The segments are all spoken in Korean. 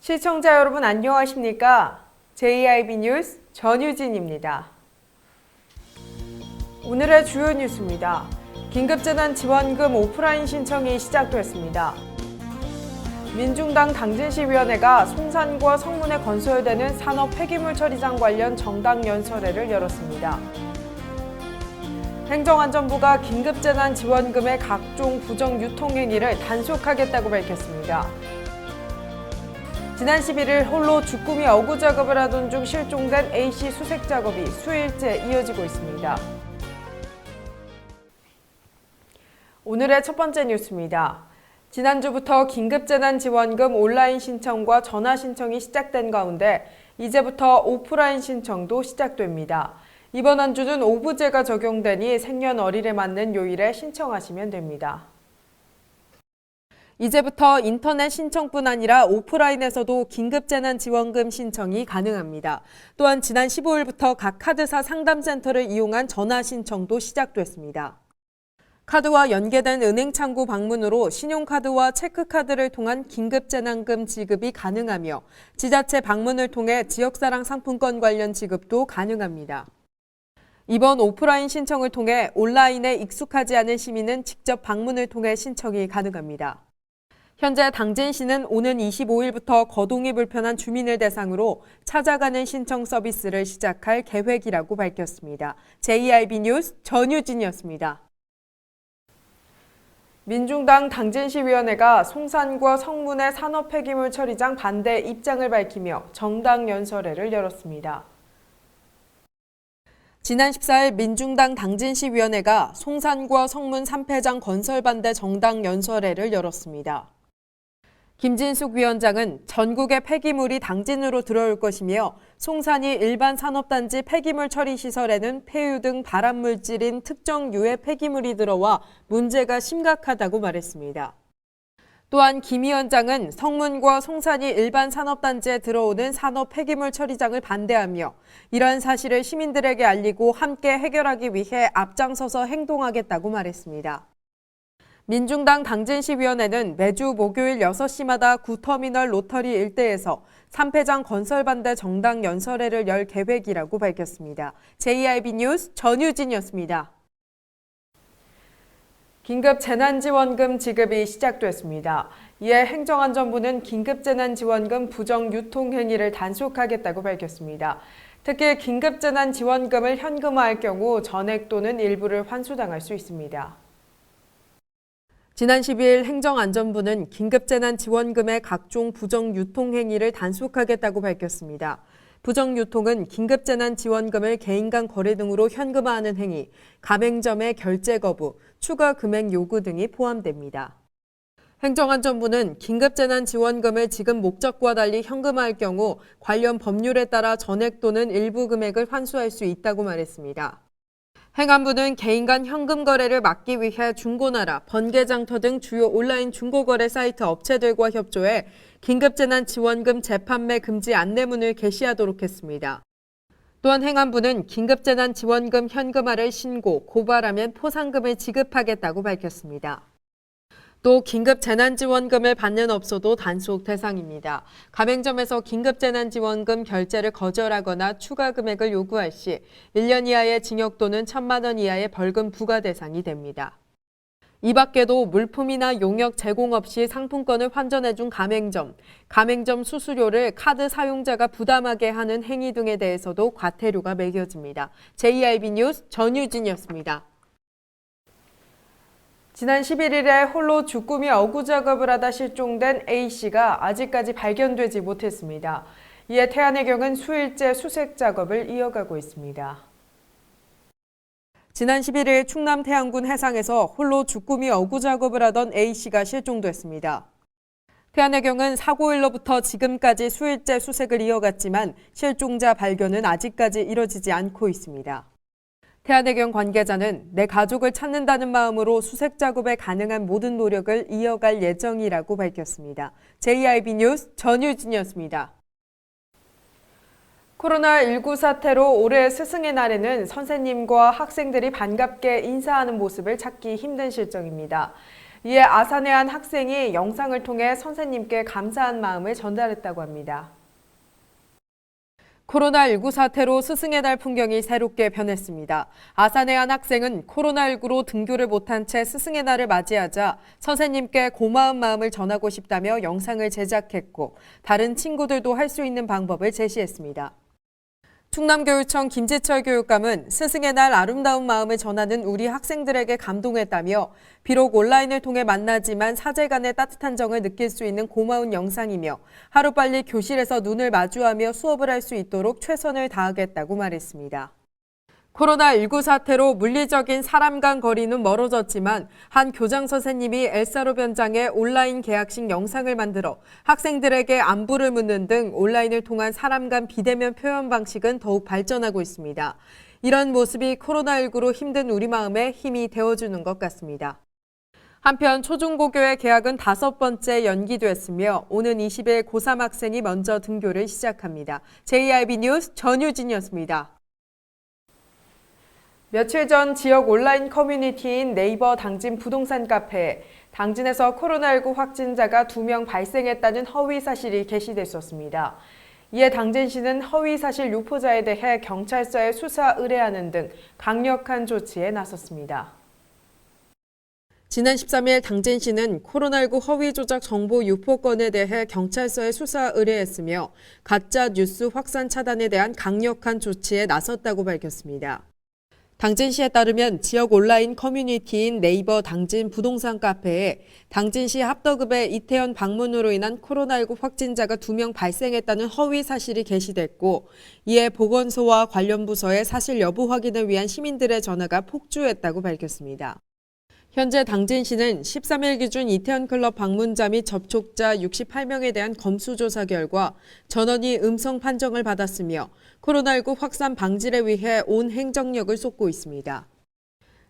시청자 여러분 안녕하십니까? JIB 뉴스 전유진입니다. 오늘의 주요 뉴스입니다. 긴급재난지원금 오프라인 신청이 시작됐습니다. 민중당 당진시위원회가 송산과 성문에 건설되는 산업 폐기물 처리장 관련 정당 연설회를 열었습니다. 행정안전부가 긴급재난지원금의 각종 부정 유통행위를 단속하겠다고 밝혔습니다. 지난 11일 홀로 주꾸미 어구 작업을 하던 중 실종된 A씨 수색 작업이 수일째 이어지고 있습니다. 오늘의 첫 번째 뉴스입니다. 지난주부터 긴급재난지원금 온라인 신청과 전화 신청이 시작된 가운데 이제부터 오프라인 신청도 시작됩니다. 이번 한 주는 오부제가 적용되니 생년월일에 맞는 요일에 신청하시면 됩니다. 이제부터 인터넷 신청뿐 아니라 오프라인에서도 긴급재난지원금 신청이 가능합니다. 또한 지난 15일부터 각 카드사 상담센터를 이용한 전화 신청도 시작됐습니다. 카드와 연계된 은행 창구 방문으로 신용카드와 체크카드를 통한 긴급재난금 지급이 가능하며 지자체 방문을 통해 지역사랑 상품권 관련 지급도 가능합니다. 이번 오프라인 신청을 통해 온라인에 익숙하지 않은 시민은 직접 방문을 통해 신청이 가능합니다. 현재 당진시는 오는 25일부터 거동이 불편한 주민을 대상으로 찾아가는 신청 서비스를 시작할 계획이라고 밝혔습니다. JIB 뉴스 전유진이었습니다. 민중당 당진시위원회가 송산과 성문의 산업 폐기물 처리장 반대 입장을 밝히며 정당 연설회를 열었습니다. 지난 14일 민중당 당진시위원회가 송산과 성문 3폐장 건설 반대 정당 연설회를 열었습니다. 김진숙 위원장은 전국의 폐기물이 당진으로 들어올 것이며 송산이 일반 산업단지 폐기물 처리 시설에는 폐유 등 발암물질인 특정 유해 폐기물이 들어와 문제가 심각하다고 말했습니다. 또한 김 위원장은 성문과 송산이 일반 산업단지에 들어오는 산업 폐기물 처리장을 반대하며 이러한 사실을 시민들에게 알리고 함께 해결하기 위해 앞장서서 행동하겠다고 말했습니다. 민중당 당진시위원회는 매주 목요일 6시마다 구터미널 로터리 일대에서 3폐장 건설 반대 정당 연설회를 열 계획이라고 밝혔습니다. JIB 뉴스 전유진이었습니다. 긴급재난지원금 지급이 시작됐습니다. 이에 행정안전부는 긴급재난지원금 부정 유통행위를 단속하겠다고 밝혔습니다. 특히 긴급재난지원금을 현금화할 경우 전액 또는 일부를 환수당할 수 있습니다. 지난 12일 행정안전부는 긴급재난지원금의 각종 부정 유통행위를 단속하겠다고 밝혔습니다. 부정유통은 긴급재난지원금을 개인 간 거래 등으로 현금화하는 행위, 가맹점의 결제 거부, 추가 금액 요구 등이 포함됩니다. 행정안전부는 긴급재난지원금을 지급 목적과 달리 현금화할 경우 관련 법률에 따라 전액 또는 일부 금액을 환수할 수 있다고 말했습니다. 행안부는 개인 간 현금 거래를 막기 위해 중고나라, 번개장터 등 주요 온라인 중고거래 사이트 업체들과 협조해 긴급재난지원금 재판매 금지 안내문을 게시하도록 했습니다. 또한 행안부는 긴급재난지원금 현금화를 신고, 고발하면 포상금을 지급하겠다고 밝혔습니다. 또 긴급재난지원금을 받는 업소도 단속 대상입니다. 가맹점에서 긴급재난지원금 결제를 거절하거나 추가 금액을 요구할 시 1년 이하의 징역 또는 1,000만 원 이하의 벌금 부과 대상이 됩니다. 이 밖에도 물품이나 용역 제공 없이 상품권을 환전해준 가맹점, 가맹점 수수료를 카드 사용자가 부담하게 하는 행위 등에 대해서도 과태료가 매겨집니다. JIB 뉴스 전유진이었습니다. 지난 11일에 홀로 주꾸미 어구 작업을 하다 실종된 A씨가 아직까지 발견되지 못했습니다. 이에 태안해경은 수일째 수색 작업을 이어가고 있습니다. 지난 11일 충남 태안군 해상에서 홀로 주꾸미 어구 작업을 하던 A씨가 실종됐습니다. 태안해경은 사고일로부터 지금까지 수일째 수색을 이어갔지만 실종자 발견은 아직까지 이뤄지지 않고 있습니다. 태안해경 관계자는 내 가족을 찾는다는 마음으로 수색 작업에 가능한 모든 노력을 이어갈 예정이라고 밝혔습니다. JIB 뉴스 전유진이었습니다. 코로나19 사태로 올해 스승의 날에는 선생님과 학생들이 반갑게 인사하는 모습을 찾기 힘든 실정입니다. 이에 아산의 한 학생이 영상을 통해 선생님께 감사한 마음을 전달했다고 합니다. 코로나19 사태로 스승의 날 풍경이 새롭게 변했습니다. 아산의 한 학생은 코로나19로 등교를 못한 채 스승의 날을 맞이하자 선생님께 고마운 마음을 전하고 싶다며 영상을 제작했고 다른 친구들도 할 수 있는 방법을 제시했습니다. 충남교육청 김지철 교육감은 스승의 날 아름다운 마음을 전하는 우리 학생들에게 감동했다며 비록 온라인을 통해 만나지만 사제 간의 따뜻한 정을 느낄 수 있는 고마운 영상이며 하루빨리 교실에서 눈을 마주하며 수업을 할 수 있도록 최선을 다하겠다고 말했습니다. 코로나19 사태로 물리적인 사람 간 거리는 멀어졌지만 한 교장 선생님이 엘사로 변장의 온라인 개학식 영상을 만들어 학생들에게 안부를 묻는 등 온라인을 통한 사람 간 비대면 표현 방식은 더욱 발전하고 있습니다. 이런 모습이 코로나19로 힘든 우리 마음에 힘이 되어주는 것 같습니다. 한편 초중고교의 개학은 5번째 연기됐으며 오는 20일 고3 학생이 먼저 등교를 시작합니다. JIB 뉴스 전유진이었습니다. 며칠 전 지역 온라인 커뮤니티인 네이버 당진 부동산 카페에 당진에서 코로나19 확진자가 2명 발생했다는 허위 사실이 게시됐었습니다. 이에 당진시는 허위 사실 유포자에 대해 경찰서에 수사 의뢰하는 등 강력한 조치에 나섰습니다. 지난 13일 당진시는 코로나19 허위 조작 정보 유포건에 대해 경찰서에 수사 의뢰했으며 가짜 뉴스 확산 차단에 대한 강력한 조치에 나섰다고 밝혔습니다. 당진시에 따르면 지역 온라인 커뮤니티인 네이버 당진 부동산 카페에 당진시 합덕읍의 이태원 방문으로 인한 코로나19 확진자가 2명 발생했다는 허위 사실이 게시됐고 이에 보건소와 관련 부서에 사실 여부 확인을 위한 시민들의 전화가 폭주했다고 밝혔습니다. 현재 당진시는 13일 기준 이태원 클럽 방문자 및 접촉자 68명에 대한 검수조사 결과 전원이 음성 판정을 받았으며 코로나19 확산 방지를 위해 온 행정력을 쏟고 있습니다.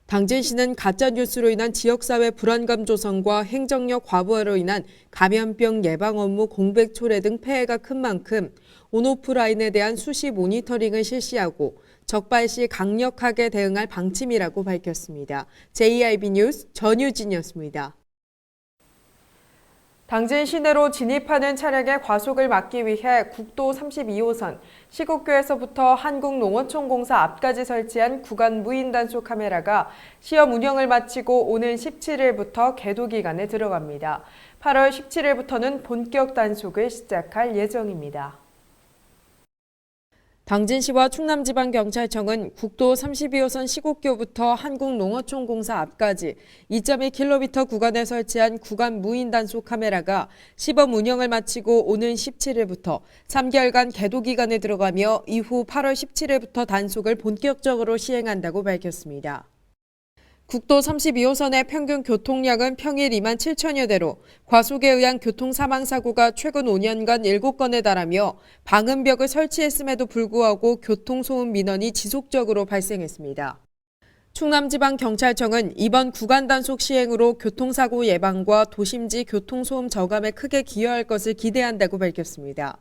당진시는 가짜뉴스로 인한 지역사회 불안감 조성과 행정력 과부하로 인한 감염병 예방 업무 공백 초래 등 폐해가 큰 만큼 온오프라인에 대한 수시 모니터링을 실시하고 적발 시 강력하게 대응할 방침이라고 밝혔습니다. JIB 뉴스 전유진이었습니다. 당진 시내로 진입하는 차량의 과속을 막기 위해 국도 32호선 시곡교에서부터 한국농어촌공사 앞까지 설치한 구간 무인 단속 카메라가 시험 운영을 마치고 오는 17일부터 계도 기간에 들어갑니다. 8월 17일부터는 본격 단속을 시작할 예정입니다. 당진시와 충남지방경찰청은 국도 32호선 시곡교부터 한국농어촌공사 앞까지 2.1km 구간에 설치한 구간 무인 단속 카메라가 시범 운영을 마치고 오는 17일부터 3개월간 계도 기간에 들어가며 이후 8월 17일부터 단속을 본격적으로 시행한다고 밝혔습니다. 국도 32호선의 평균 교통량은 평일 2만 7천여 대로 과속에 의한 교통사망사고가 최근 5년간 7건에 달하며 방음벽을 설치했음에도 불구하고 교통소음 민원이 지속적으로 발생했습니다. 충남지방경찰청은 이번 구간 단속 시행으로 교통사고 예방과 도심지 교통소음 저감에 크게 기여할 것을 기대한다고 밝혔습니다.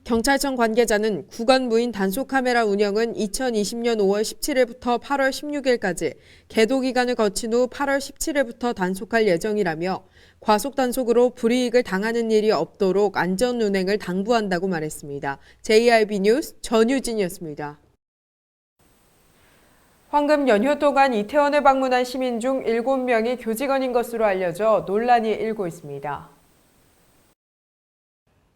경찰청 관계자는 구간 무인 단속 카메라 운영은 2020년 5월 17일부터 8월 16일까지 계도 기간을 거친 후 8월 17일부터 단속할 예정이라며 과속 단속으로 불이익을 당하는 일이 없도록 안전 운행을 당부한다고 말했습니다. JIB 뉴스 전유진이었습니다. 황금 연휴 동안 이태원을 방문한 시민 중 7명이 교직원인 것으로 알려져 논란이 일고 있습니다.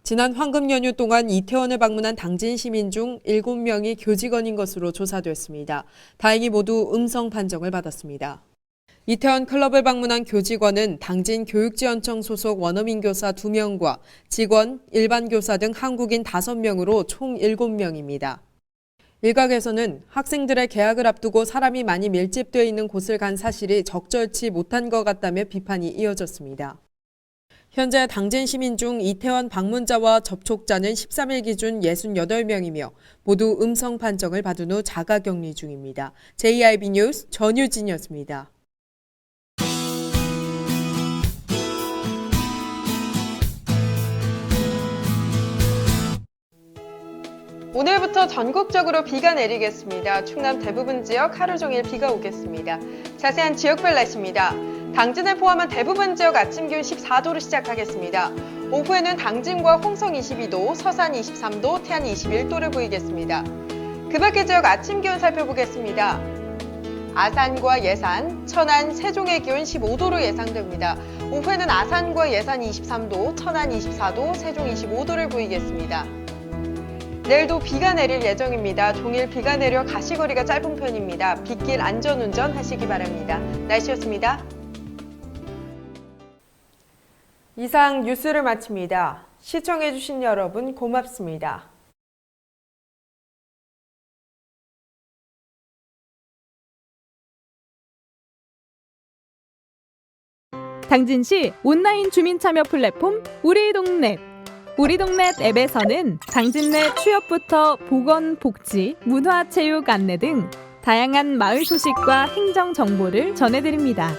지난 황금 연휴 동안 이태원을 방문한 당진 시민 중 7명이 교직원인 것으로 조사됐습니다. 다행히 모두 음성 판정을 받았습니다. 이태원 클럽을 방문한 교직원은 당진 교육지원청 소속 원어민 교사 2명과 직원, 일반 교사 등 한국인 5명으로 총 7명입니다. 일각에서는 학생들의 개학을 앞두고 사람이 많이 밀집되어 있는 곳을 간 사실이 적절치 못한 것 같다며 비판이 이어졌습니다. 현재 당진 시민 중 이태원 방문자와 접촉자는 13일 기준 68명이며 모두 음성 판정을 받은 후 자가격리 중입니다. JIB 뉴스 전유진이었습니다. 오늘부터 전국적으로 비가 내리겠습니다. 충남 대부분 지역 하루 종일 비가 오겠습니다. 자세한 지역별 날씨입니다. 당진을 포함한 대부분 지역 아침 기온 14도로 시작하겠습니다. 오후에는 당진과 홍성 22도, 서산 23도, 태안 21도를 보이겠습니다. 그 밖의 지역 아침 기온 살펴보겠습니다. 아산과 예산, 천안, 세종의 기온 15도로 예상됩니다. 오후에는 아산과 예산 23도, 천안 24도, 세종 25도를 보이겠습니다. 내일도 비가 내릴 예정입니다. 종일 비가 내려 가시거리가 짧은 편입니다. 빗길 안전운전 하시기 바랍니다. 날씨였습니다. 이상 뉴스를 마칩니다. 시청해주신 여러분 고맙습니다. 당진시 온라인 주민참여 플랫폼 우리동네. 우리동네 앱에서는 당진 내 취업부터 보건, 복지, 문화, 체육 안내 등 다양한 마을 소식과 행정 정보를 전해드립니다.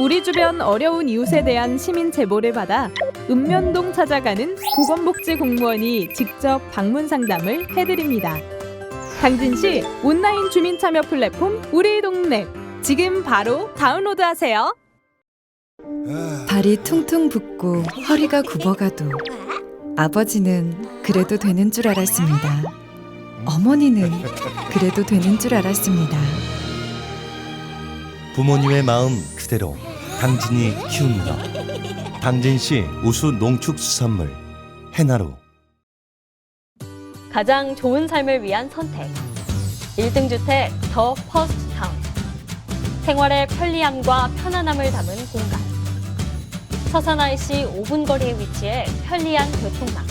우리 주변 어려운 이웃에 대한 시민 제보를 받아 읍면동 찾아가는 보건복지 공무원이 직접 방문 상담을 해드립니다. 당진시 온라인 주민참여 플랫폼 우리동네. 지금 바로 다운로드하세요. 발이 퉁퉁 붓고 허리가 굽어가도 아버지는 그래도 되는 줄 알았습니다. 어머니는 그래도 되는 줄 알았습니다. 부모님의 마음 그대로 당진이 키웁니다. 당진시 우수 농축수산물 해나루. 가장 좋은 삶을 위한 선택. 1등 주택 더 퍼스트 타운. 생활의 편리함과 편안함을 담은 공간. 서산 IC 5분 거리에 위치해 편리한 교통망.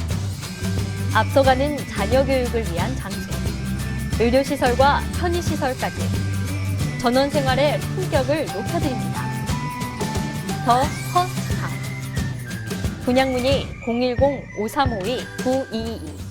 앞서가는 자녀 교육을 위한 장치. 의료시설과 편의시설까지. 전원 생활의 품격을 높여드립니다. 더 퍼스트 타운. 분양 문의 010-5352-9222